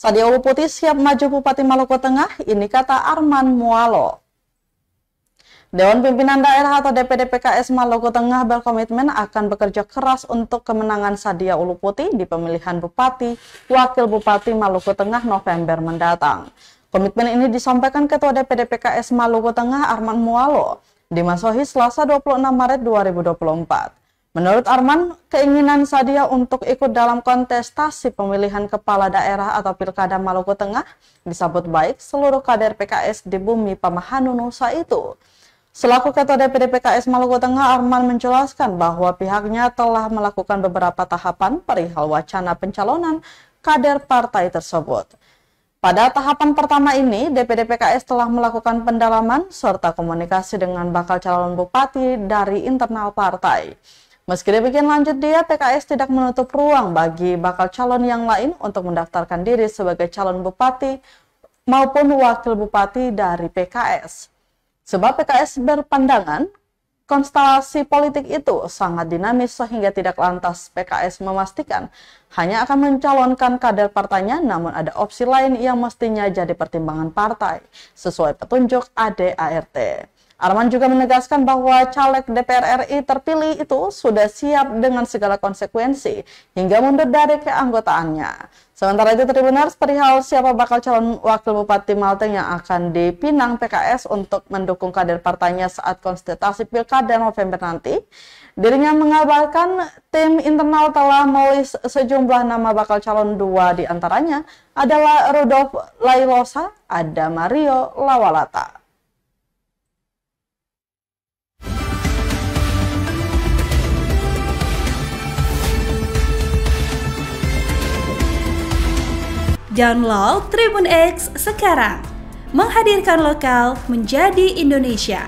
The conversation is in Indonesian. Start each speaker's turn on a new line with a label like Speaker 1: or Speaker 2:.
Speaker 1: Sadia Ulu Putih siap maju Bupati Maluku Tengah, ini kata Arman Mualo. Dewan Pimpinan Daerah atau DPD PKS Maluku Tengah berkomitmen akan bekerja keras untuk kemenangan Sadia Ulu Putih di pemilihan Bupati, Wakil Bupati Maluku Tengah November mendatang. Komitmen ini disampaikan Ketua DPD PKS Maluku Tengah Arman Mualo di Masohi Selasa 26 Maret 2024. Menurut Arman, keinginan Sadia untuk ikut dalam kontestasi pemilihan kepala daerah atau Pilkada Maluku Tengah disambut baik seluruh kader PKS di bumi Pamahanu Nusa itu. Selaku Ketua DPD PKS Maluku Tengah, Arman menjelaskan bahwa pihaknya telah melakukan beberapa tahapan perihal wacana pencalonan kader partai tersebut. Pada tahapan pertama ini, DPD PKS telah melakukan pendalaman serta komunikasi dengan bakal calon bupati dari internal partai. Meski demikian lanjut dia, PKS tidak menutup ruang bagi bakal calon yang lain untuk mendaftarkan diri sebagai calon bupati maupun wakil bupati dari PKS. Sebab PKS berpandangan, konstelasi politik itu sangat dinamis sehingga tidak lantas PKS memastikan hanya akan mencalonkan kader partainya, namun ada opsi lain yang mestinya jadi pertimbangan partai sesuai petunjuk ADART. Arman juga menegaskan bahwa caleg DPR RI terpilih itu sudah siap dengan segala konsekuensi hingga mundur dari keanggotaannya. Sementara itu Tribuners perihal siapa bakal calon wakil bupati Malteng yang akan dipinang PKS untuk mendukung kader partainya saat kontestasi Pilkada November nanti. Dirinya mengabarkan tim internal telah menulis sejumlah nama bakal calon, dua diantaranya adalah Rudolf Lailosa, ada Mario Lawalata.
Speaker 2: Download Tribun X sekarang, menghadirkan lokal menjadi Indonesia.